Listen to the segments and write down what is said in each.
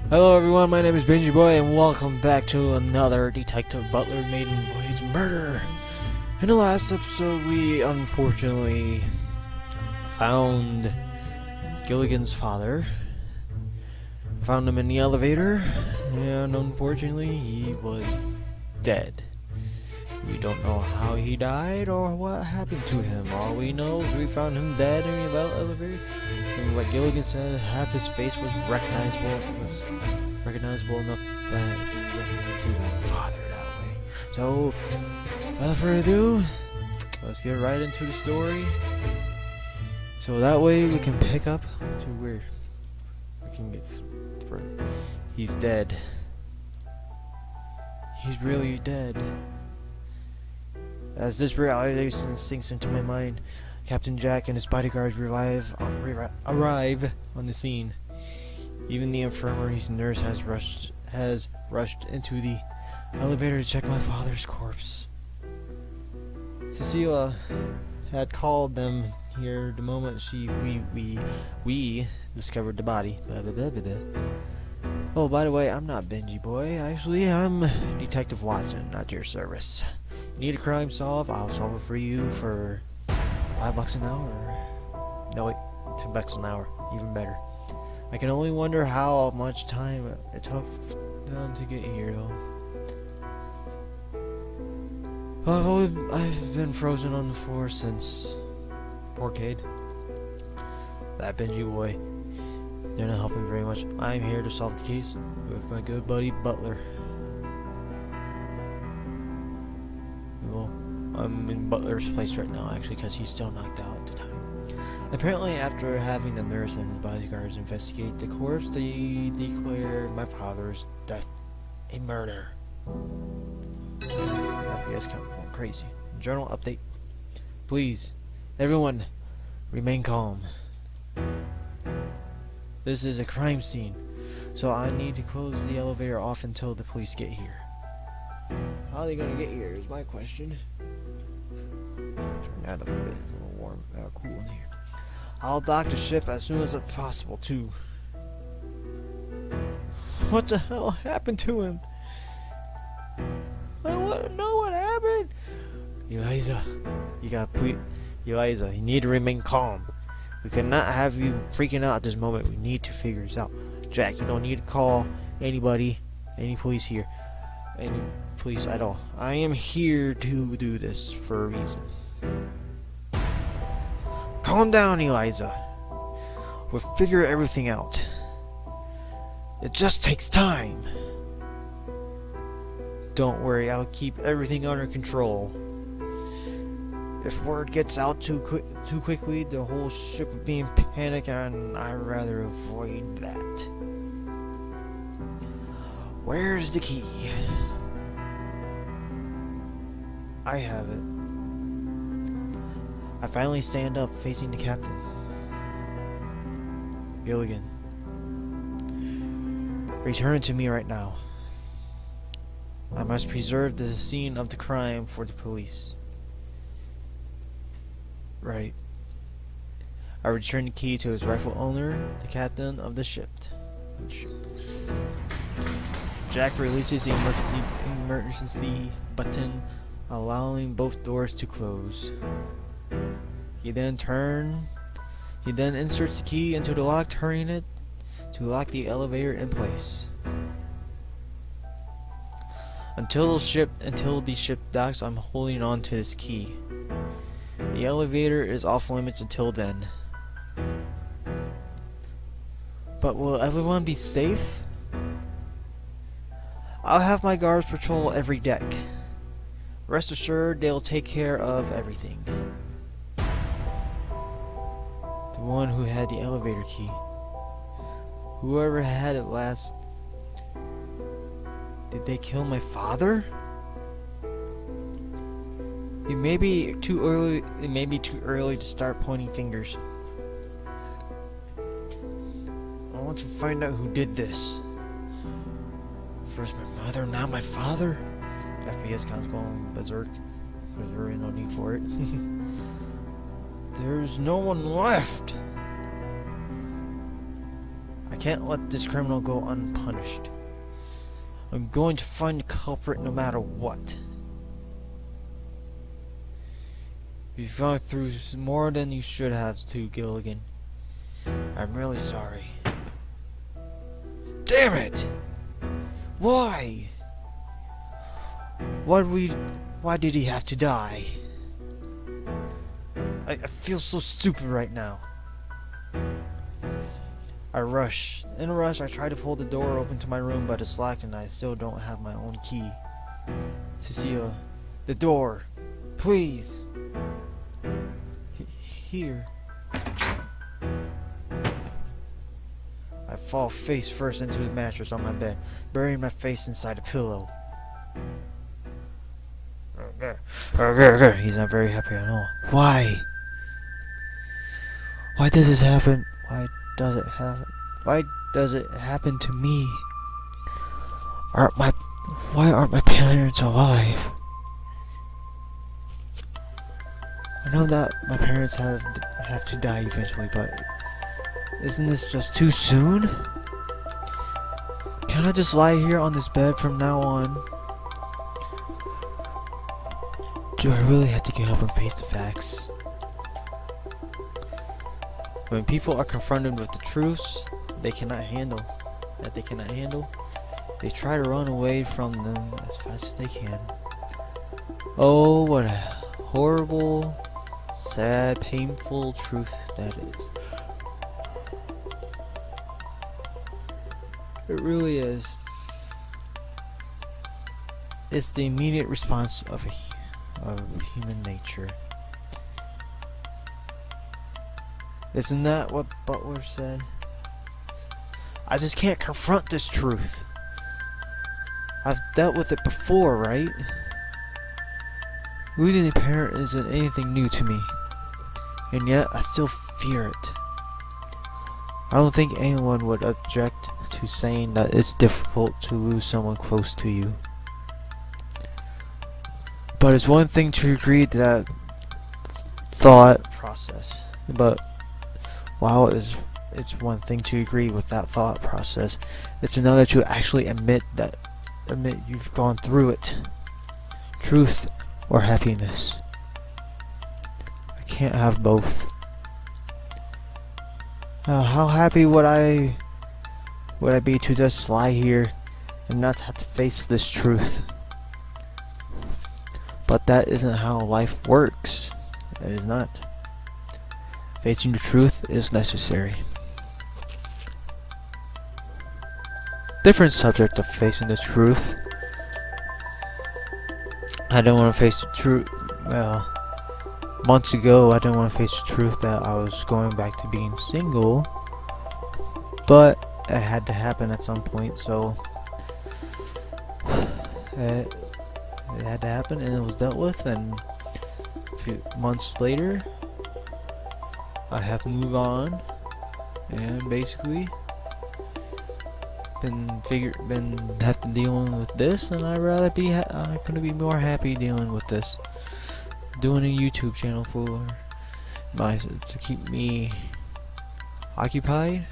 Hello everyone, my name is Benji Boy and welcome back to another Detective Butler Maiden Voyage Murder. In the last episode we unfortunately found Gilligan's father. Found him in the elevator and unfortunately he was dead. We don't know how he died or what happened to him. All we know is we found him dead in the elevator. And what Gilligan said, half his face was recognizable enough that he recognized his father that way. So, without further ado, let's get right into the story. So that way we can pick up to where we can get further. He's dead. He's really dead. As this realization sinks into my mind, Captain Jack and his bodyguards arrive on the scene. Even the infirmary's nurse has rushed into the elevator to check my father's corpse. Cecilia had called them here the moment we discovered the body. Blah, blah, blah, blah, blah. Oh, by the way, I'm not Benji Boy. Actually, I'm Detective Watson, at your service. You need a crime solved? I'll solve it for you for $5 an hour. No, wait, $10 an hour. Even better. I can only wonder how much time it took them to get here, though. Oh, I've been frozen on the floor since. Poor kid. That Benji Boy. They're not helping very much. I'm here to solve the case with my good buddy Butler. Well, I'm in Butler's place right now, actually, because he's still knocked out at the time. Apparently, after having the nurse and his bodyguards investigate the corpse, they declared my father's death a murder. FPS count going crazy. Journal update. Please, everyone, remain calm. This is a crime scene, so I need to close the elevator off until the police get here. How are they gonna get here is my question. Turn that up a bit, it's a little warm, cool in here. I'll dock the ship as soon as possible too. What the hell happened to him? I want to know what happened. Eliza, Eliza, you need to remain calm. We cannot have you freaking out at this moment. We need to figure this out. Jack, you don't need to call anybody, any police here. Any police at all. I am here to do this for a reason. Calm down, Eliza. We'll figure everything out. It just takes time. Don't worry, I'll keep everything under control. If word gets out too quickly, the whole ship would be in panic, and I'd rather avoid that. Where's the key? I have it. I finally stand up, facing the captain. Gilligan. Return it to me right now. I must preserve the scene of the crime for the police. Right. I return the key to its rightful owner, the captain of the ship. Jack releases the emergency button, allowing both doors to close. He then inserts the key into the lock, turning it to lock the elevator in place. Until the ship docks, I'm holding on to this key. The elevator is off limits until then. But will everyone be safe? I'll have my guards patrol every deck. Rest assured, they'll take care of everything. The one who had the elevator key. Whoever had it last. Did they kill my father? It may be too early to start pointing fingers. I want to find out who did this. First my mother, now my father. FPS count's going berserk. There's really no need for it. There's no one left. I can't let this criminal go unpunished. I'm going to find the culprit no matter what. You've gone through more than you should have to, Gilligan. I'm really sorry. Damn it! Why? Why did he have to die? I feel so stupid right now. In a rush, I try to pull the door open to my room, but it's locked and I still don't have my own key. Cecile, the door, please. Here. I fall face first into the mattress on my bed, burying my face inside a pillow. He's not very happy at all. Why? Why does this happen? Why does it happen to me? Why aren't my parents alive? I know that my parents have to die eventually, but isn't this just too soon? Can't I just lie here on this bed from now on? Do I really have to get up and face the facts? When people are confronted with the truths they cannot handle, they try to run away from them as fast as they can. Oh, what a horrible, sad, painful truth that is. It really is. It's the immediate response of human nature. Isn't that what Butler said? I just can't confront this truth. I've dealt with it before, right? Losing a parent isn't anything new to me, and yet I still fear it. I don't think anyone would object to saying that it's difficult to lose someone close to you. But it's one thing to agree that thought process. But while it's one thing to agree with that thought process, it's another to actually admit you've gone through it. Truth or happiness. I can't have both. How happy would I be to just lie here and not have to face this truth? But that isn't how life works. It is not. Facing the truth is necessary. Different subject of facing the truth. I don't want to face the truth. Well, months ago, I didn't want to face the truth that I was going back to being single. But it had to happen at some point, so it had to happen, and it was dealt with. And a few months later, I have to move on, and basically been have to deal with this, and I'd rather be I couldn't be more happy dealing with this. Doing a YouTube channel to keep me occupied.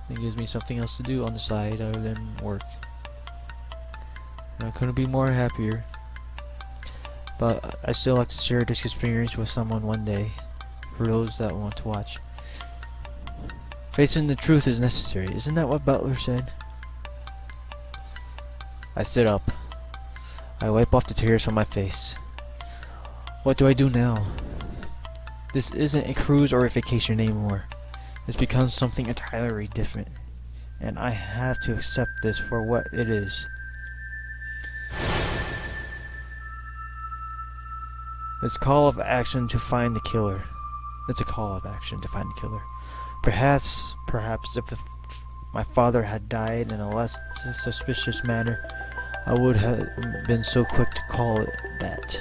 It gives me something else to do on the side other than work. And I couldn't be more happier. But I still like to share this experience with someone one day, for those that want to watch. Facing the truth is necessary. Isn't that what Butler said? I sit up. I wipe off the tears from my face. What do I do now? This isn't a cruise or a vacation anymore. It's become something entirely different, and I have to accept this for what it is. It's a call of action to find the killer. It's a call of action to find the killer. Perhaps if my father had died in a less suspicious manner, I would have been so quick to call it that.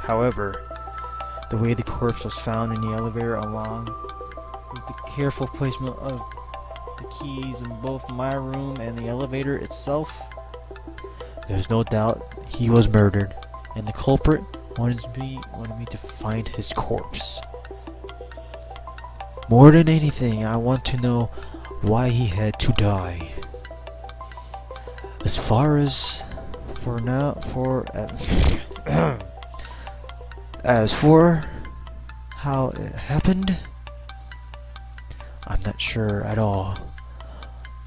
However, the way the corpse was found in the elevator, along with the careful placement of the keys in both my room and the elevator itself, there's no doubt he was murdered, and the culprit wanted me to find his corpse. More than anything, I want to know why he had to die. As far as for now, as for how it happened, I'm not sure at all,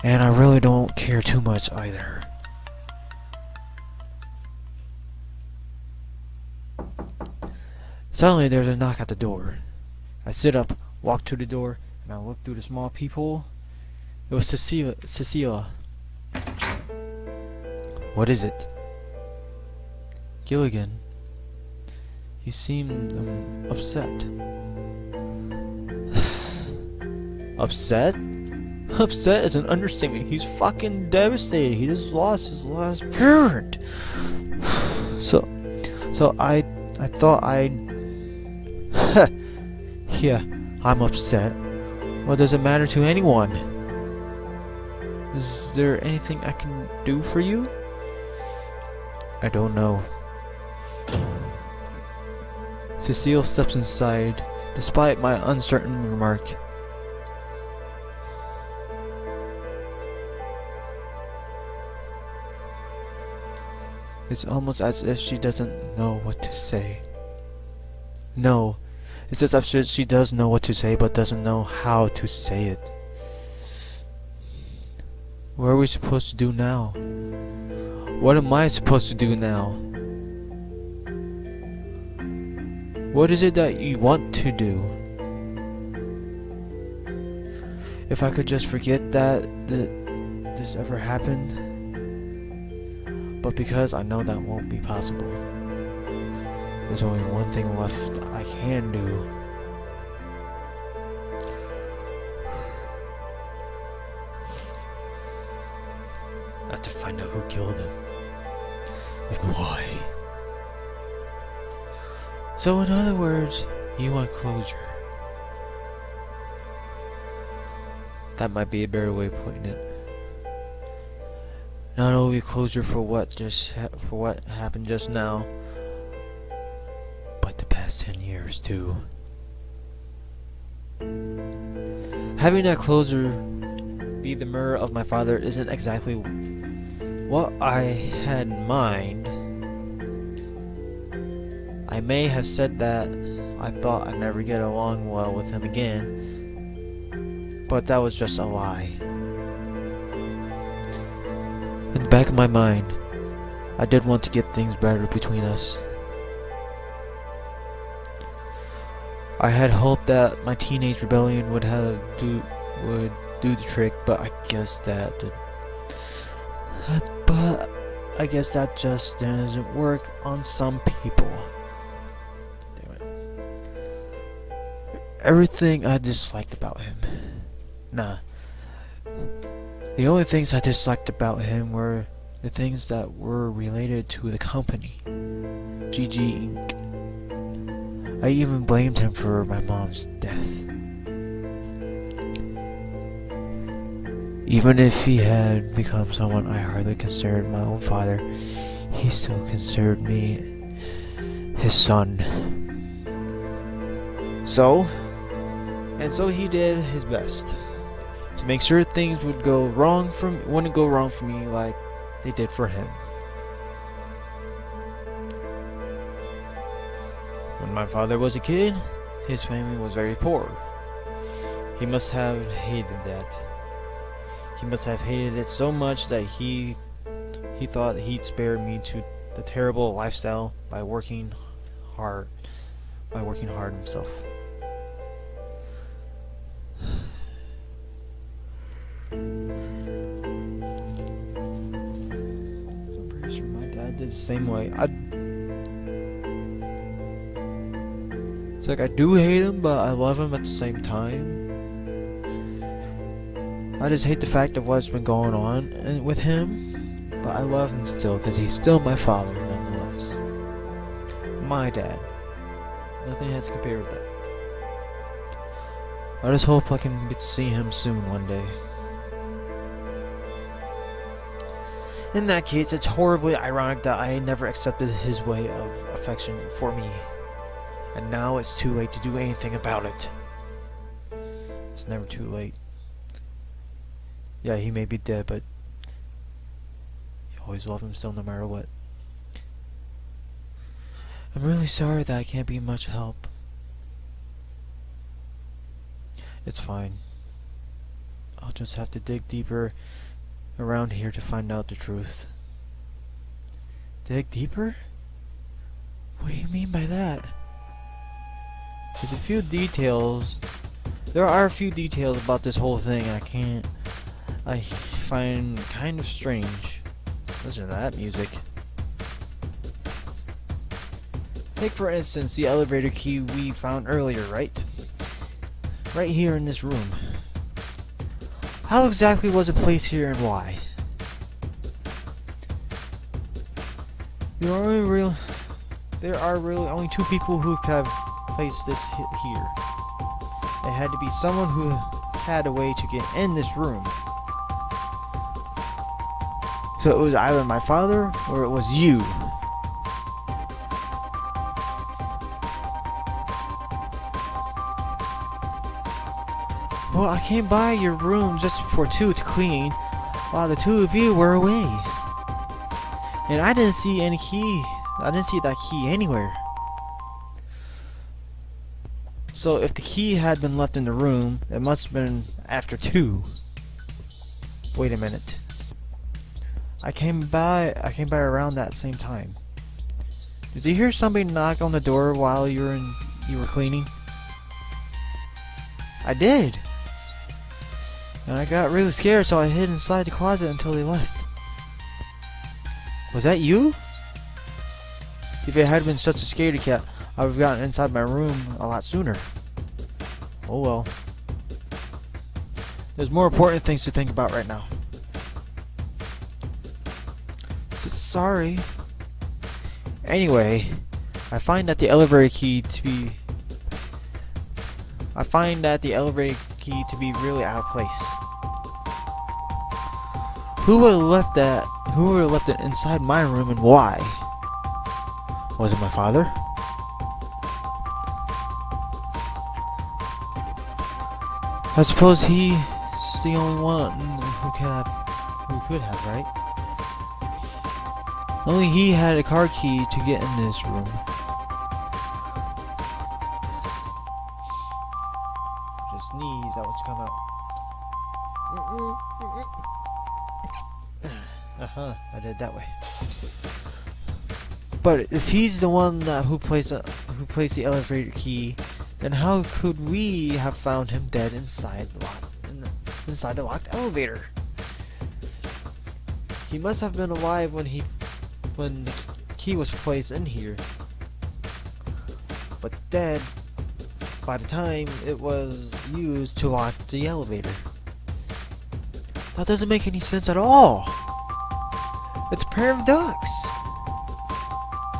and I really don't care too much either. Suddenly there's a knock at the door. I sit up, walk to the door, and I look through the small peephole. It was Cecilia. What is it? Gilligan. You seemed upset. Upset? Upset is an understatement. He's fucking devastated. He just lost his last parent. So I thought I'd... Yeah, I'm upset. What does it matter to anyone? Is there anything I can do for you? I don't know. Cecile steps inside, despite my uncertain remark. It's almost as if she doesn't know what to say. No, it's as if she does know what to say, but doesn't know how to say it. What are we supposed to do now? What am I supposed to do now? What is it that you want to do? If I could just forget that this ever happened, but because I know that won't be possible, there's only one thing left I can do. I have to find out who killed him and why. So in other words, you want closure. That might be a better way of putting it. Not only closure for what happened just now, but the past 10 years too. Having that closure be the murder of my father isn't exactly what I had in mind. I may have said that I thought I'd never get along well with him again, but that was just a lie. In the back of my mind, I did want to get things better between us. I had hoped that my teenage rebellion would do the trick, but I guess that just doesn't work on some people. Everything I disliked about him. The only things I disliked about him were the things that were related to the company, GG Inc. I even blamed him for my mom's death. Even if he had become someone I hardly considered my own father, he still considered me his son. So he did his best to make sure things wouldn't go wrong for me like they did for him. When my father was a kid, his family was very poor. He must have hated that. He must have hated it so much that he thought he'd spare me to the terrible lifestyle by working hard himself. I'm pretty sure my dad did the same way. It's like I do hate him, but I love him at the same time. I just hate the fact of what's been going on with him, but I love him still because he's still my father nonetheless. My dad. Nothing has to compare with that. I just hope I can get to see him soon one day. In that case, it's horribly ironic that I never accepted his way of affection for me. And now it's too late to do anything about it. It's never too late. Yeah, he may be dead, but you always love him still no matter what. I'm really sorry that I can't be much help. It's fine. I'll just have to dig deeper around here to find out the truth. Dig deeper? What do you mean by that? There's a few details. There are a few details about this whole thing I find kind of strange. Listen to that music. Take for instance the elevator key we found earlier, right? Right here in this room. How exactly was it placed here and why? There are really only two people who have placed this here. It had to be someone who had a way to get in this room. So it was either my father or it was you. Well, I came by your room just for two to clean while the two of you were away. And I didn't see any key. I didn't see that key anywhere. So if the key had been left in the room, it must have been after 2. Wait a minute. I came by around that same time. Did you hear somebody knock on the door while you were cleaning? I did. And I got really scared, so I hid inside the closet until they left. Was that you? If it had been such a scaredy cat, I would have gotten inside my room a lot sooner. Oh well. There's more important things to think about right now. Sorry. Anyway, I find that the elevator key to be really out of place. Who would have left that? Who would have left it inside my room and why? Was it my father? I suppose he's the only one who could have, right? Only he had a card key to get in this room. Just sneeze, that wants to come out. I did it that way. But if he's the one who placed the elevator key, then how could we have found him dead inside the locked elevator? He must have been alive when the key was placed in here, but dead by the time it was used to lock the elevator. That doesn't make any sense at all. It's a pair of ducks.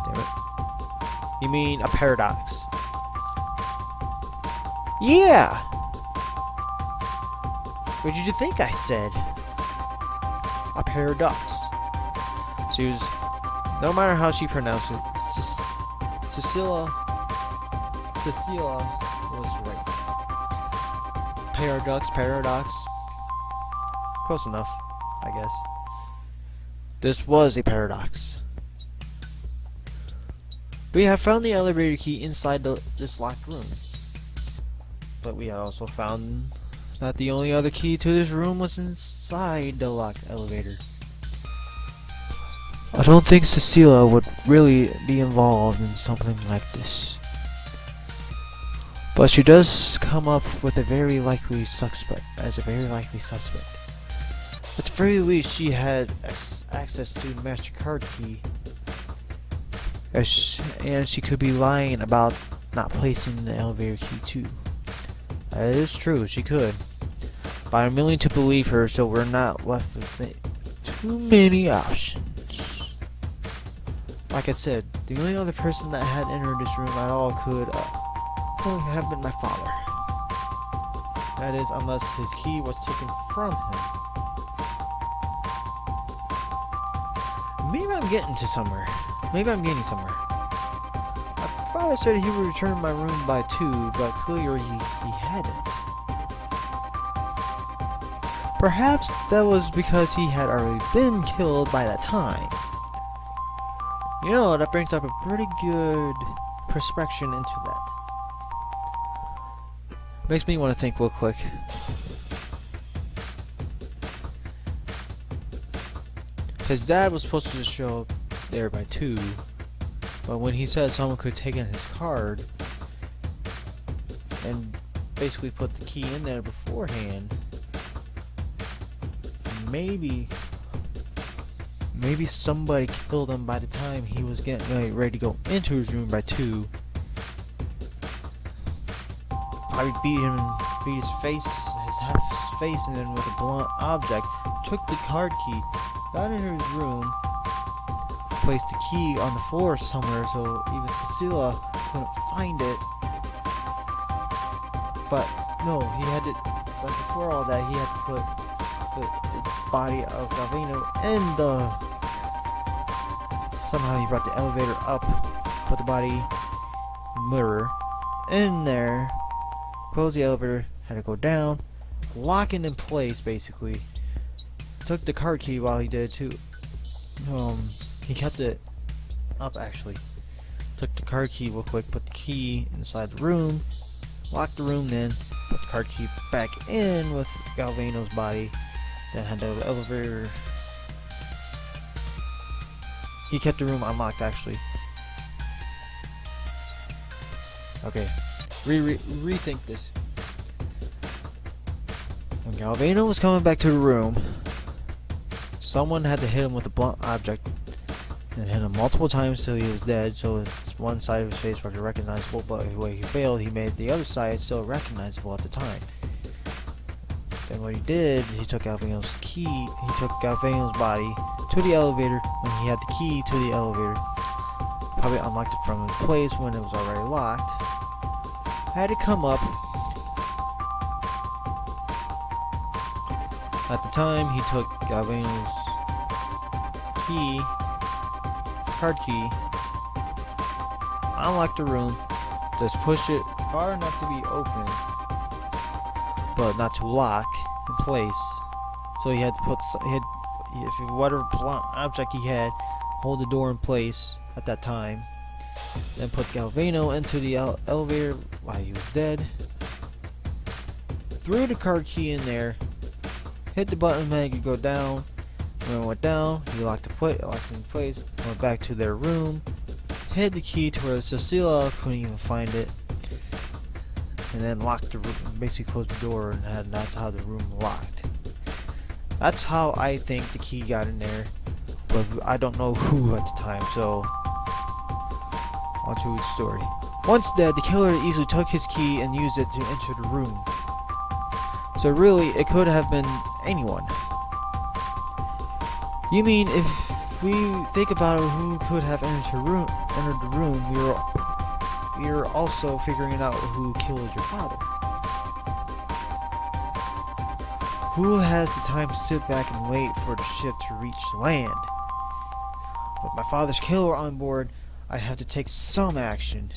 Damn it. You mean a paradox? Yeah! What did you think I said? A paradox. She was, no matter how she pronounced it, Cecilia was right. Paradox. Close enough, I guess. This was a paradox. We have found the elevator key inside this locked room. But we had also found that the only other key to this room was inside the locked elevator. I don't think Cecilia would really be involved in something like this. But she does come up with a very likely suspect. At the very least, she had access to the master card key. And she could be lying about not placing the elevator key too. That is true, she could. But I'm willing to believe her, so we're not left with too many options. Like I said, the only other person that had entered this room at all could only have been my father. That is, unless his key was taken from him. Maybe I'm getting somewhere. My father said he would return my room by 2, but clearly he hadn't. Perhaps that was because he had already been killed by that time. You know, that brings up a pretty good perspective into that. Makes me want to think real quick. His dad was supposed to just show up there by 2, but when he said someone could take in his card and basically put the key in there beforehand, maybe somebody killed him by the time he was getting ready to go into his room by 2. Probably beat his face, and then with a blunt object, took the card key, got into his room, placed the key on the floor somewhere so even Cecilia couldn't find it. But no, he had to, like before all that, he had to put the body of Galvano in the... Somehow he brought the elevator up, put the body, the murderer, in there, closed the elevator, had to go down, lock it in place basically. Took the card key while he did it too. He kept it up actually. Took the card key real quick, put the key inside the room, locked the room, then put the card key back in with Galvano's body, then had the elevator. He kept the room unlocked actually. Okay, rethink this. When Galvano was coming back to the room, someone had to hit him with a blunt object and hit him multiple times till he was dead, so one side of his face was recognizable, but when he failed, he made the other side still recognizable at the time. Then what he did, he took Galvano's body to the elevator when he had the key to the elevator. Probably unlocked it from in place when it was already locked. Had to come up. At the time, he took Galvano's card key, unlocked the room, just push it far enough to be open, but not to lock in place. So he had to put, whatever blunt object he had, hold the door in place at that time. Then put Galvano into the elevator while he was dead. Threw the card key in there. Hit the button, made it go down. When it went down, he locked it in place. Went back to their room. Hid the key to where Cecilia couldn't even find it. And then locked the room, basically closed the door, and that's how the room locked. That's how I think the key got in there, but I don't know who at the time. So, on to the story. Once dead, the killer easily took his key and used it to enter the room. So really, it could have been anyone. You mean if we think about it, who could have entered the room? We are also figuring out who killed your father. Who has the time to sit back and wait for the ship to reach land? With my father's killer on board, I have to take some action.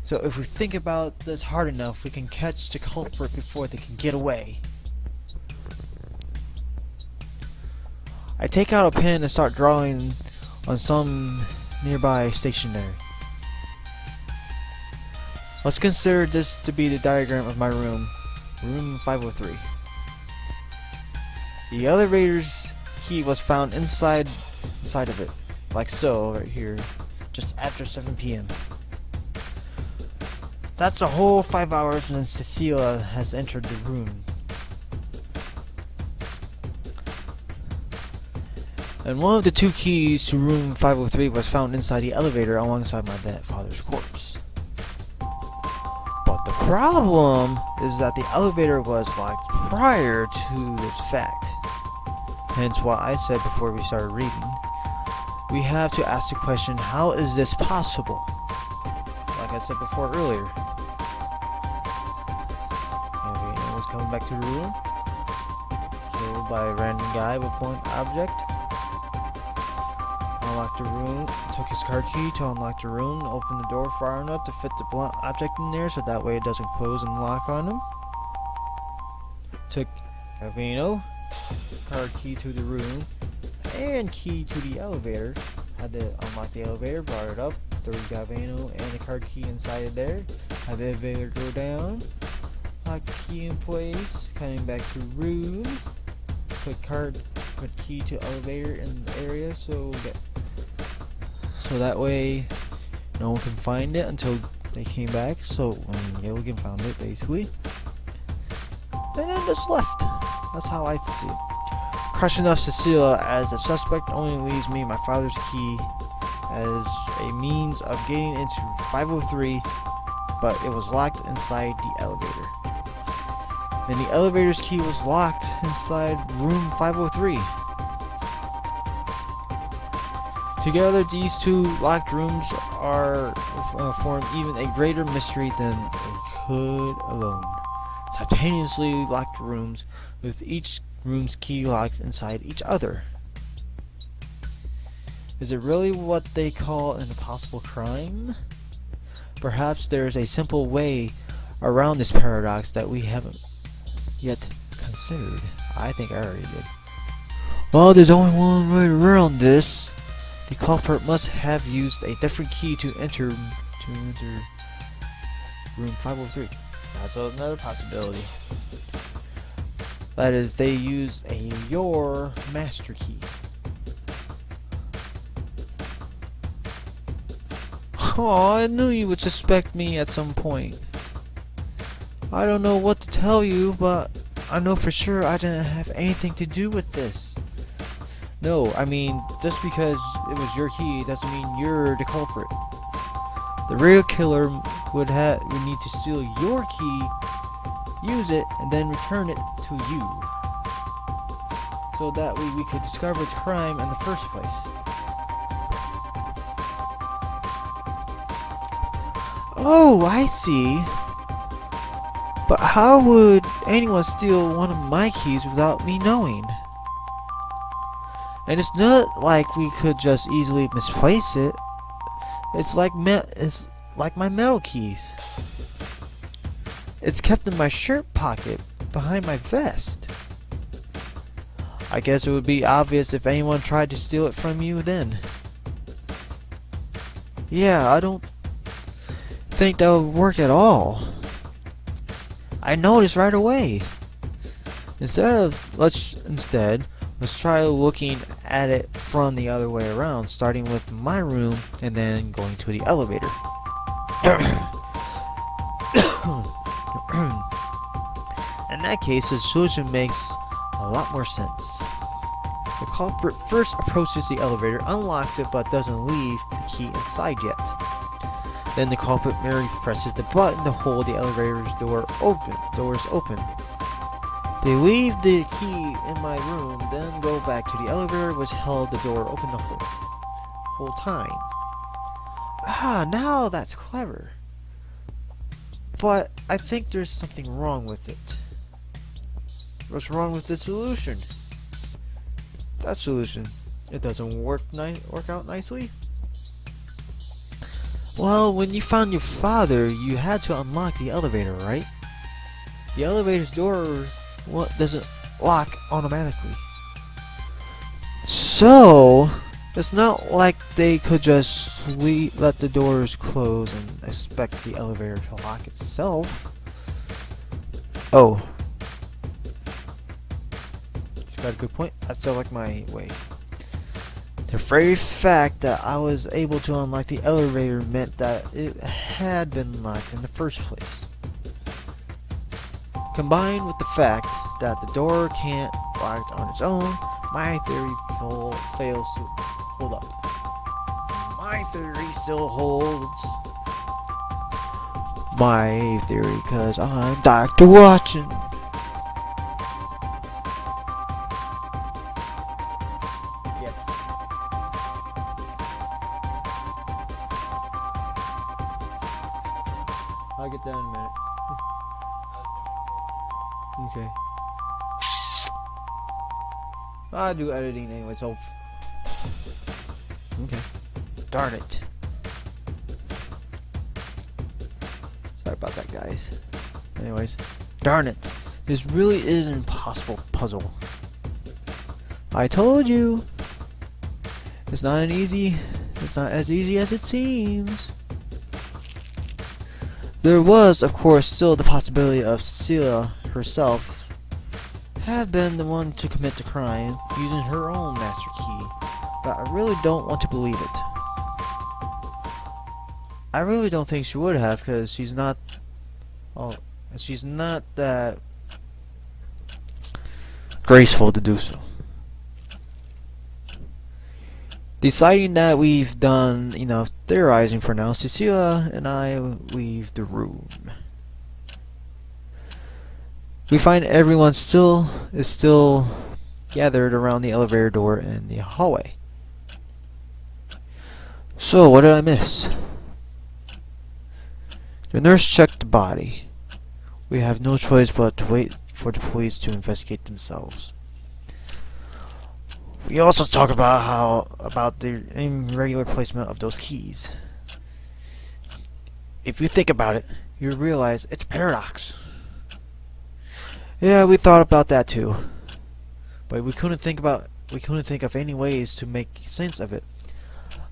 So if we think about this hard enough, we can catch the culprit before they can get away. I take out a pen and start drawing on some nearby stationery. Let's consider this to be the diagram of my room, room 503. The elevator's key was found inside of it, like so, right here, just after 7 p.m. That's a whole 5 hours since Cecilia has entered the room. And one of the 2 keys to room 503 was found inside the elevator alongside my dead father's corpse. But the problem is that the elevator was locked prior to this fact. Hence what I said before we started reading. We have to ask the question, how is this possible? Like I said before earlier. Galvano was coming back to the room. Killed by a random guy with blunt object. Unlocked the room, took his card key to unlock the room, opened the door far enough to fit the blunt object in there so that way it doesn't close and lock on him. Took Gavino, card key to the room, and key to the elevator. Had to unlock the elevator, brought it up, threw Gavino and the card key inside there. Had the elevator go down, lock the key in place, coming back to room, put key to elevator in the area so that way no one can find it until they came back. So Gilligan found it basically, and then just left. That's how I see it. Crushing enough Cecilia as a suspect only leaves me my father's key as a means of getting into 503, but it was locked inside the elevator. And the elevator's key was locked inside room 503. Together, these two locked rooms are form even a greater mystery than they could alone. Simultaneously locked rooms with each room's key locked inside each other. Is it really what they call an impossible crime? Perhaps there's a simple way around this paradox that we haven't yet considered. I think I already did. Well, there's only one way around this. The culprit must have used a different key to enter room 503. That's another possibility. That is, they used your master key. Oh, I knew you would suspect me at some point. I don't know what to tell you, but I know for sure I didn't have anything to do with this. No, I mean, just because it was your key doesn't mean you're the culprit. The real killer would need to steal your key, use it, and then return it to you. So that way we could discover its crime in the first place. Oh, I see. But how would anyone steal one of my keys without me knowing? And it's not like we could just easily misplace it. It's like my metal keys. It's kept in my shirt pocket behind my vest. I guess it would be obvious if anyone tried to steal it from you then. Yeah, I don't think that would work at all. I noticed right away. Let's try looking at it from the other way around, starting with my room and then going to the elevator. In that case, the solution makes a lot more sense. The culprit first approaches the elevator, unlocks it, but doesn't leave the key inside yet. Then the culprit merely presses the button to hold the elevator's doors open. They leave the key in my room, then go back to the elevator, which held the door open the whole time. Ah, now that's clever. But I think there's something wrong with it. What's wrong with the solution? That solution, it doesn't work out nicely. Well, when you found your father, you had to unlock the elevator, right? The elevator's door doesn't lock automatically. So, it's not like they could just let the doors close and expect the elevator to lock itself. Oh. She's got a good point. That's still like my way. The very fact that I was able to unlock the elevator meant that it had been locked in the first place. Combined with the fact that the door can't lock on its own, my theory fails to hold up. My theory still holds. My theory, cause I'm Dr. Watson. Yes. I'll get that in a minute. Okay. I do editing anyway, so. Okay. Darn it. Sorry about that, guys. Anyways, darn it. This really is an impossible puzzle. I told you! It's not as easy as it seems. There was, of course, still the possibility of Cecilia herself had been the one to commit the crime using her own master key, but I really don't want to believe it. I really don't think she would have, because she's not that graceful to do so. Deciding that we've done enough theorizing for now, Cecilia and I leave the room. We find everyone is still gathered around the elevator door in the hallway. So, what did I miss? The nurse checked the body. We have no choice but to wait for the police to investigate themselves. We also talk about the irregular placement of those keys. If you think about it, you realize it's a paradox. Yeah, we thought about that too, but we couldn't think of any ways to make sense of it.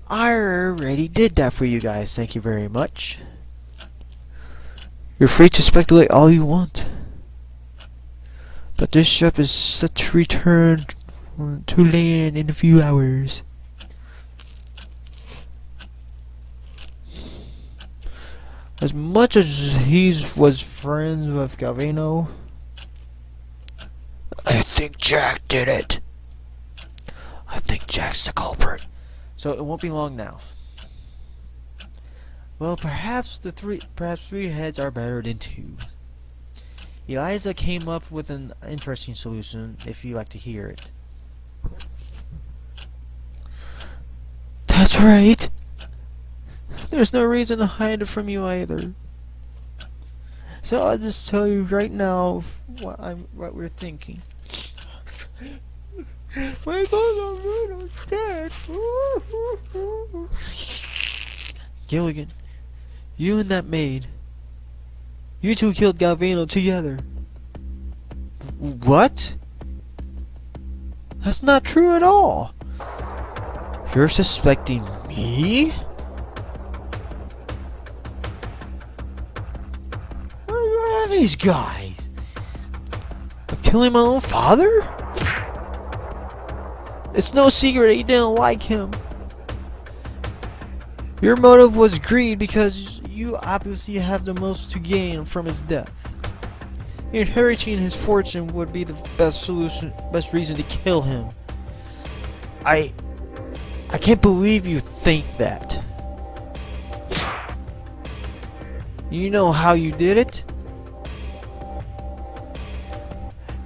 I already did that for you guys. Thank you very much. You're free to speculate all you want, but this ship is set to return to land in a few hours. As much as he was friends with Galvano, I think Jack did it. I think Jack's the culprit. So it won't be long now. Well, perhaps three heads are better than two. Eliza came up with an interesting solution, if you'd like to hear it. That's right. There's no reason to hide it from you either. So I'll just tell you right now what we're thinking. Michael's dead. Gilligan, you and that maid, you two killed Galvano together. What? That's not true at all. You're suspecting me? Where are these guys? Of killing my own father? It's no secret that you didn't like him. Your motive was greed because you obviously have the most to gain from his death. Inheriting his fortune would be the best reason to kill him. I can't believe you think that. You know how you did it?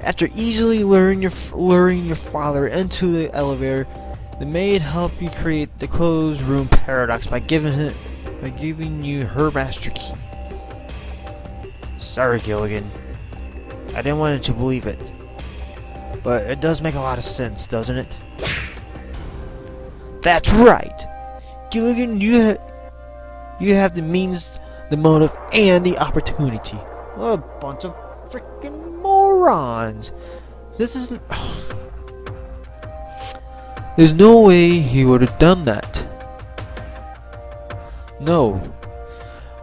After easily luring your father into the elevator, the maid helped you create the closed room paradox by giving you her master key. Sorry, Gilligan. I didn't want you to believe it. But it does make a lot of sense, doesn't it? That's right! Gilligan, you have the means, the motive, and the opportunity. What a bunch of freaking morons! This isn't... There's no way he would have done that. No.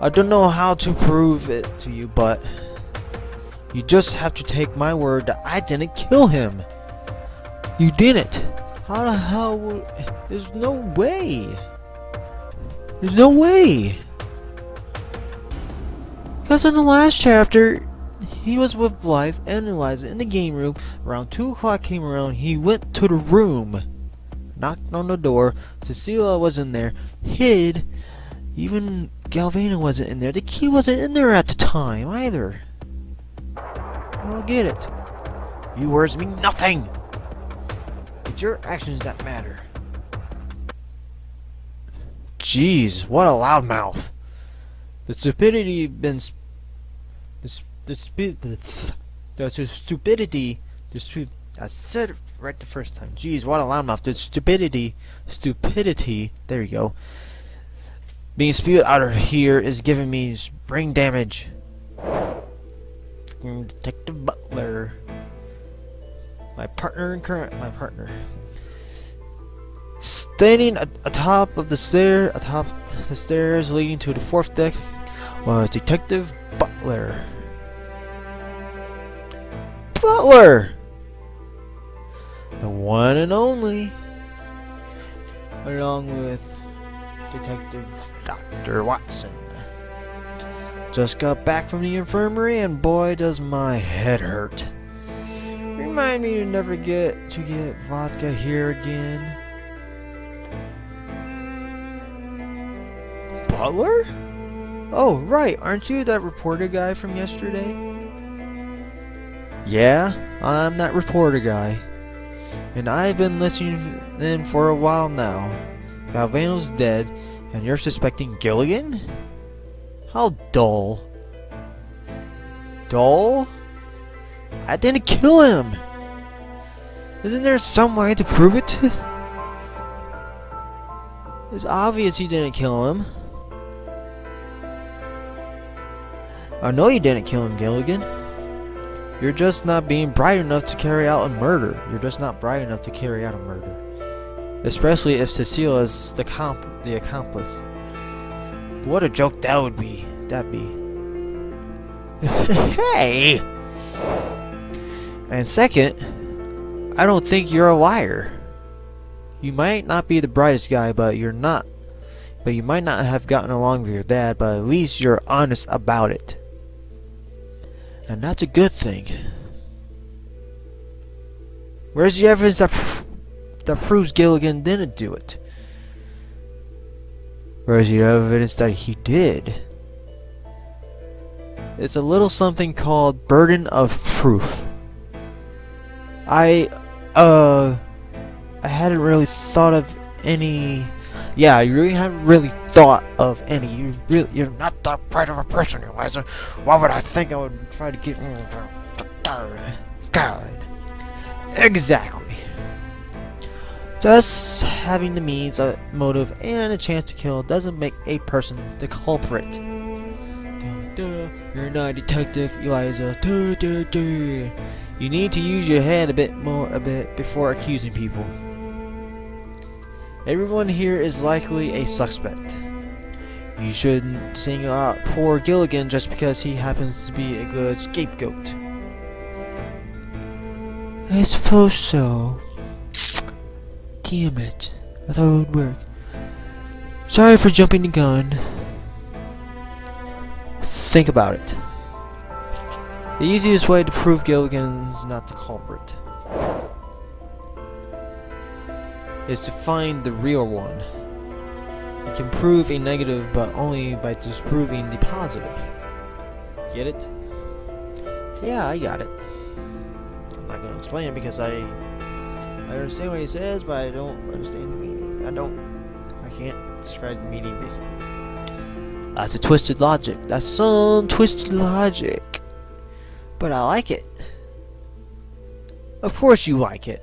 I don't know how to prove it to you, but... You just have to take my word that I didn't kill him. You didn't. How the hell would... There's no way. There's no way. Because in the last chapter, he was with Blythe and Eliza in the game room. Around 2 o'clock came around, he went to the room. Knocked on the door. Cecilia was in there. Hid. Even Galvano wasn't in there. The key wasn't in there at the time either. I don't get it. You words mean nothing. It's your actions that matter. Jeez, what a loudmouth. The stupidity I said it right the first time. Jeez, what a loudmouth. The stupidity, there you go. Being spewed out of here is giving me brain damage. Detective Butler. My partner. Standing atop the stairs leading to the fourth deck was Detective Butler. Butler! The one and only. Along with Detective Dr. Watson. Just got back from the infirmary and boy does my head hurt. Remind me to never get vodka here again. Butler? Oh, right, aren't you that reporter guy from yesterday? Yeah, I'm that reporter guy. And I've been listening in for a while now. Galvano's dead, and you're suspecting Gilligan? How dull. Dull? I didn't kill him! Isn't there some way to prove it? It's obvious you didn't kill him. I know you didn't kill him, Gilligan. You're just not being bright enough to carry out a murder. You're just not bright enough to carry out a murder. Especially if Cecile is the accomplice. What a joke that would be. That'd be. Hey! And second, I don't think you're a liar. You might not be the brightest guy, but you might not have gotten along with your dad, but at least you're honest about it. And that's a good thing. Where's the evidence that proves Gilligan didn't do it? Where's the evidence that he did? It's a little something called burden of proof. I hadn't really thought of any. Yeah, you really haven't really thought of any. You're not that bright of a person, Eliza. Why would I think I would try to get... God. Exactly. Just having the means, a motive, and a chance to kill doesn't make a person the culprit. You're not a detective, Eliza. You need to use your head a bit before accusing people. Everyone here is likely a suspect. You shouldn't single out poor Gilligan just because he happens to be a good scapegoat. I suppose so. Damn it. I thought it would work. Sorry for jumping the gun. Think about it. The easiest way to prove Gilligan's not the culprit is to find the real one. You can prove a negative, but only by disproving the positive. Get it? Yeah, I got it. I'm not gonna explain it because I understand what he says, but I don't understand the meaning. I can't describe the meaning basically. That's a twisted logic. That's some twisted logic. But I like it. Of course you like it.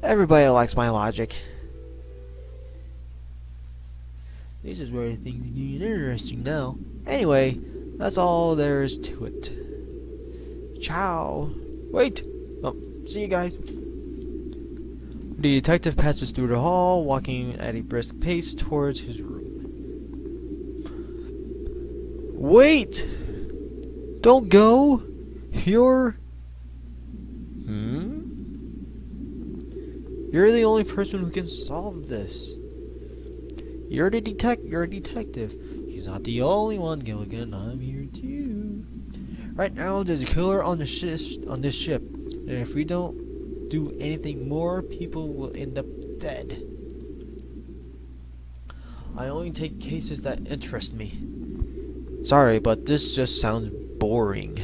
Everybody likes my logic. This is where things get interesting now. Anyway, that's all there is to it. Ciao. Wait. Oh, see you guys. The detective passes through the hall, walking at a brisk pace towards his room. Wait! Don't go! You're the only person who can solve this. You're a detective. He's not the only one, Gilligan. I'm here too. Right now, there's a killer on this ship, and if we don't do anything more, people will end up dead. I only take cases that interest me. Sorry, but this just sounds boring.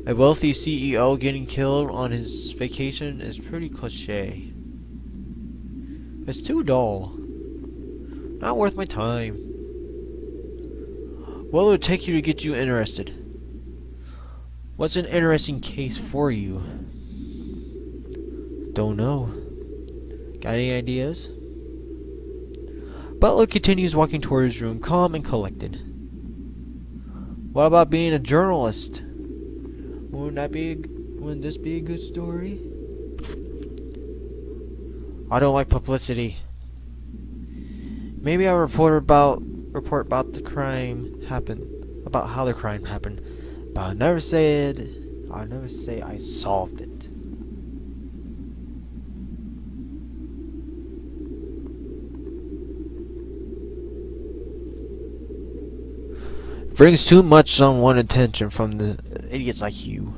A wealthy CEO getting killed on his vacation is pretty cliche. It's too dull. Not worth my time. What will it take you to get you interested? What's an interesting case for you? Don't know. Got any ideas? Butler continues walking toward his room, calm and collected. What about being a journalist? Wouldn't that be Wouldn't this be a good story? I don't like publicity. Maybe I'll report about the crime happened, about how the crime happened, but I'll never say I solved it. Brings too much unwanted attention from the idiots like you.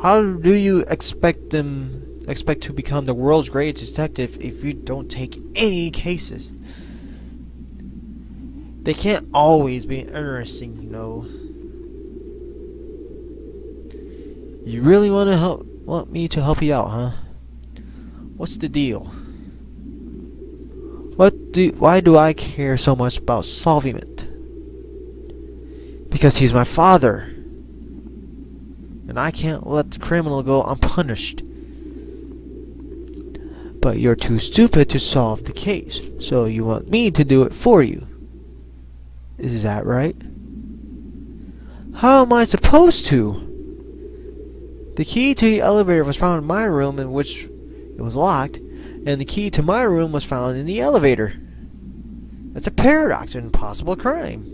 How do you expect to become the world's greatest detective if you don't take any cases? They can't always be interesting, you know. You really want me to help you out, huh? What's the deal? Why do I care so much about solving it? Because he's my father. And I can't let the criminal go unpunished. But you're too stupid to solve the case, so you want me to do it for you. Is that right? How am I supposed to? The key to the elevator was found in my room, in which it was locked, and the key to my room was found in the elevator. It's a paradox, an impossible crime.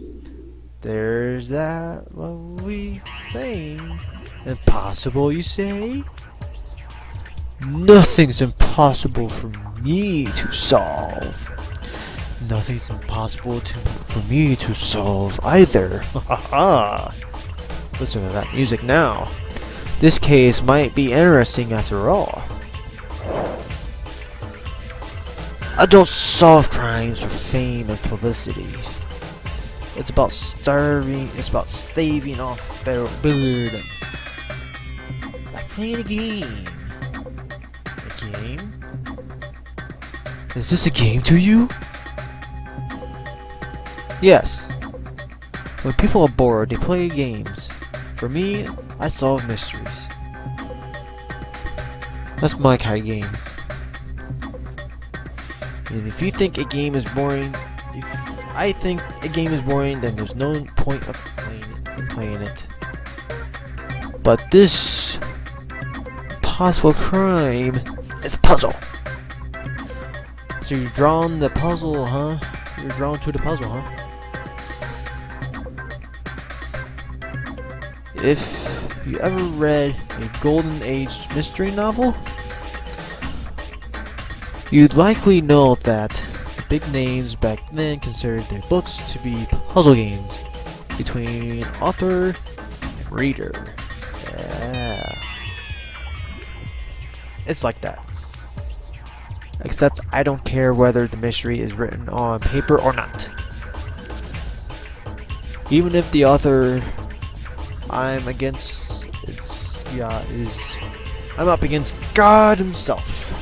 There's that lovely saying. Impossible, you say? Nothing's impossible for me to solve. Nothing's impossible for me to solve either. Ha ha! Listen to that music now. This case might be interesting after all. I don't solve crimes for fame and publicity. It's about staving off boredom. Like playing a game. A game? Is this a game to you? Yes. When people are bored, they play games. For me, I solve mysteries. That's my kind of game. And if you think a game is boring, if I think a game is boring, then there's no point of playing it. But this possible crime is a puzzle. So you're drawn the puzzle, huh? You're drawn to the puzzle, huh? If you ever read a Golden Age mystery novel, you'd likely know that the big names back then considered their books to be puzzle games between author and reader. Yeah. It's like that. Except I don't care whether the mystery is written on paper or not. Even if the author I'm up against God himself.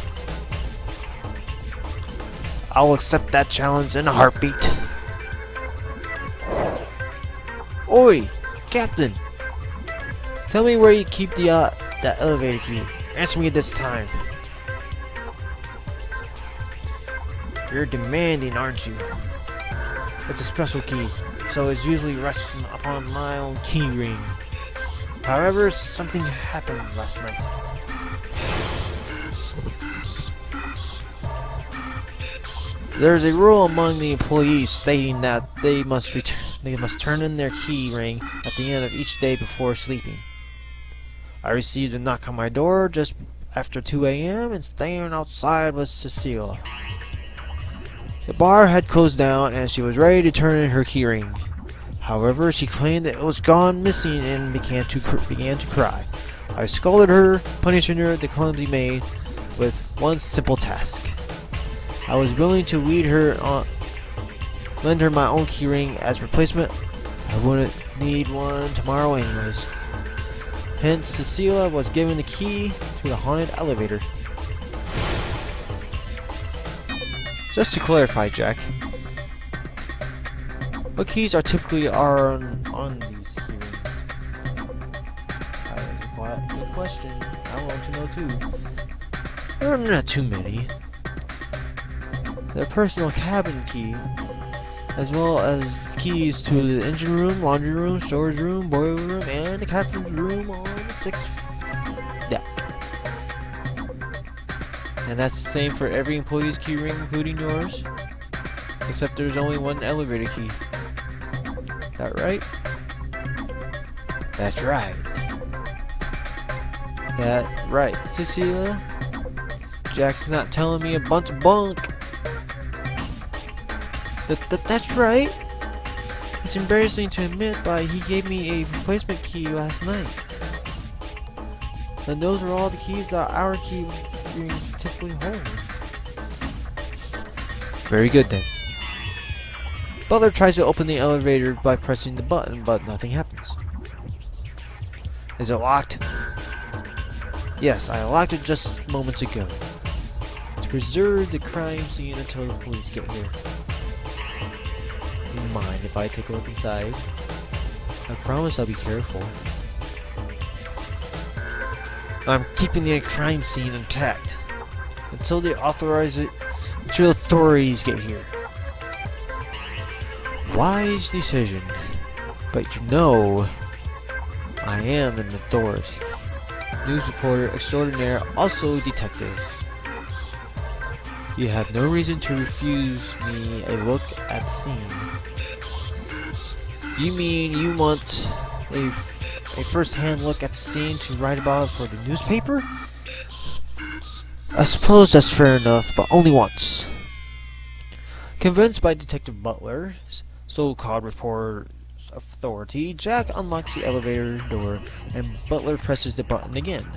I'll accept that challenge in a heartbeat. Oi, Captain! Tell me where you keep that elevator key. Answer me this time. You're demanding, aren't you? It's a special key, so it's usually resting upon my own key ring. However, something happened last night. There's a rule among the employees stating that they must turn in their key ring at the end of each day before sleeping. I received a knock on my door just after 2 a.m. and standing outside was Cecilia. The bar had closed down and she was ready to turn in her keyring. However, she claimed that it was gone missing and began to cry. I scolded her, punishing her the clumsy maid with one simple task. I was willing to lend her my own keyring as replacement. I wouldn't need one tomorrow anyways. Hence, Cecilia was given the key to the haunted elevator. Just to clarify, Jack, what keys are typically on these keyrings? That is a good question. I want to know too. There are not too many. Their personal cabin key as well as keys to the engine room, laundry room, storage room, boiler room, and the captain's room on the 6th deck. And that's the same for every employee's key ring, including yours, except there's only one elevator key. That right? That's right. That right, Cecilia. Jack's not telling me a bunch of bunk. That's right. It's embarrassing to admit, but he gave me a replacement key last night. And those are all the keys that our key rings typically hold. Very good then. Butler tries to open the elevator by pressing the button, but nothing happens. Is it locked? Yes, I locked it just moments ago. To preserve the crime scene until the police get here. Do you mind if I take a look inside? I promise I'll be careful. I'm keeping the crime scene intact until the authorities get here. Wise decision, but you know, I am an authority. News reporter extraordinaire, also detective. You have no reason to refuse me a look at the scene. You mean you want a first-hand look at the scene to write about for the newspaper? I suppose that's fair enough, but only once. Convinced by Detective Butler's so-called reporter's authority, Jack unlocks the elevator door and Butler presses the button again.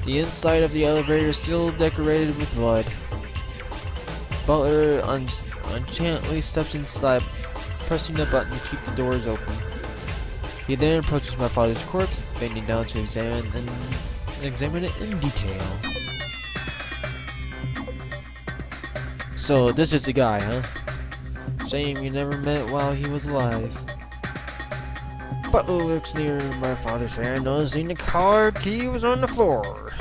The inside of the elevator is still decorated with blood. Butler unchantly steps inside, pressing the button to keep the doors open. He then approaches my father's corpse, bending down to examine it in detail. So, this is the guy, huh? Shame you never met while he was alive. Butler looks near my father's hand, noticing the card key was on the floor.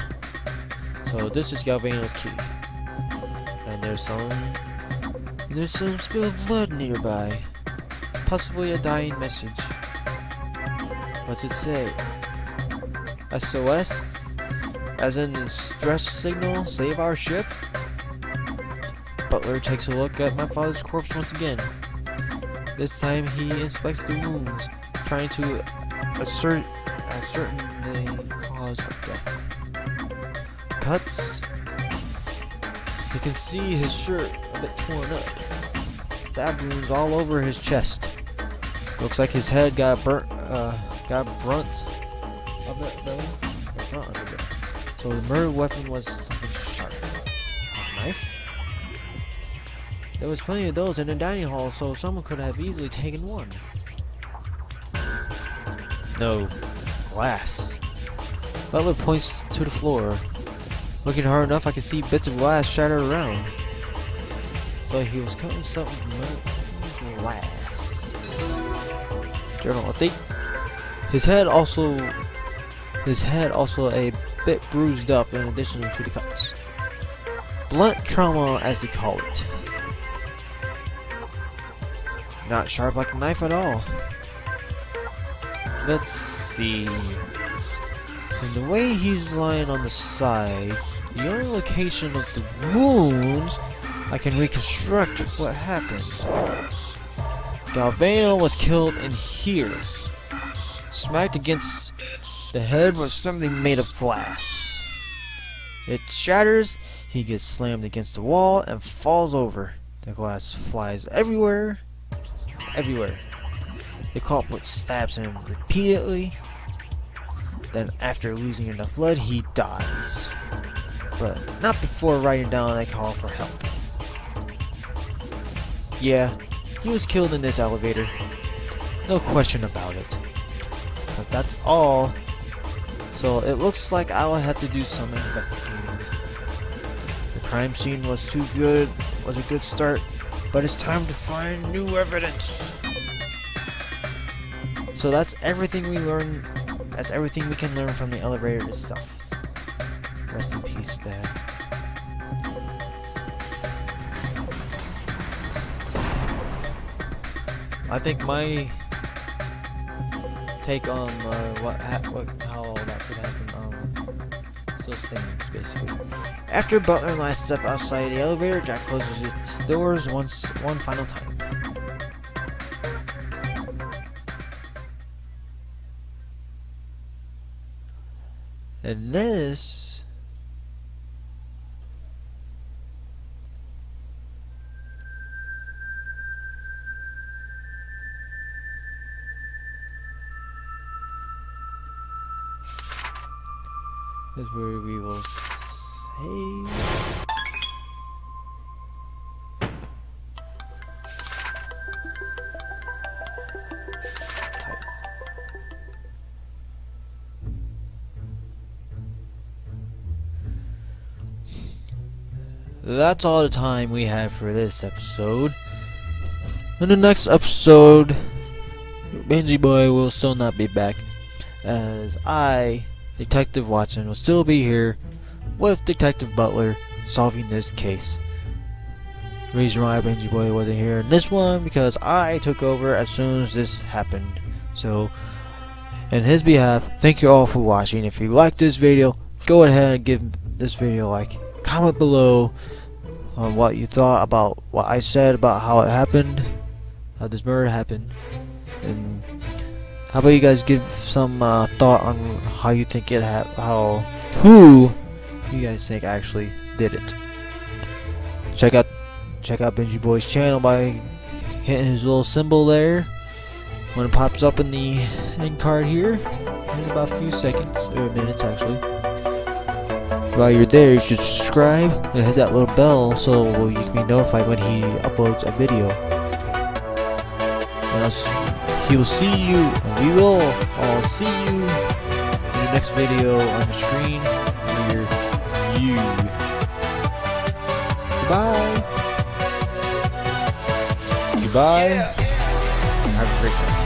So, this is Galvano's key. And there's some spilled blood nearby. Possibly a dying message. What's it say? SOS? As in the distress signal, save our ship? Butler takes a look at my father's corpse once again. This time he inspects the wounds, trying to ascertain the cause of death. Cuts? You can see his shirt a bit torn up. Stab wounds all over his chest. Looks like his head got brunt of it though. So the murder weapon was something sharp. A knife? There was plenty of those in the dining hall, so someone could have easily taken one. No. Glass. Butler points to the floor. Looking hard enough, I can see bits of glass shattered around. So he was cutting something from glass. Journal update. His head also a bit bruised up in addition to the cuts. Blunt trauma, as they call it. Not sharp like a knife at all. Let's see. And the way he's lying on the side, the only location of the wounds, I can reconstruct what happened. Galvano was killed in here. Smacked against the head with something made of glass. It shatters, he gets slammed against the wall and falls over. The glass flies everywhere. The culprit stabs him repeatedly. Then after losing enough blood, he dies. But not before writing down a call for help. Yeah, he was killed in this elevator. No question about it. But that's all. So it looks like I'll have to do some investigating. The crime scene was a good start, but it's time to find new evidence. So that's everything we learned That's everything we can learn from the elevator itself. Rest in peace, Dad. I think my take on how all that could happen, those things basically. After Butler and Lisi step outside the elevator, Jack closes its doors one final time. And this is where we will save. That's all the time we have for this episode. In the next episode, Benji Boy will still not be back, as I, Detective Watson, will still be here with Detective Butler solving this case. The reason why Benji Boy wasn't here in this one because I took over as soon as this happened. So, in his behalf, thank you all for watching. If you liked this video, go ahead and give this video a like. Comment below on what you thought about what I said about how it happened, how this murder happened, and how about you guys give some thought on how you think it who you guys think actually did it. Check out Benji Boy's channel by hitting his little symbol there when it pops up in the end card here in about a few seconds or minutes actually. While you're there, you should subscribe and hit that little bell so you can be notified when he uploads a video. And he will see you, and we will all see you in the next video on the screen near you. Goodbye. Goodbye. Yeah. Have a great night.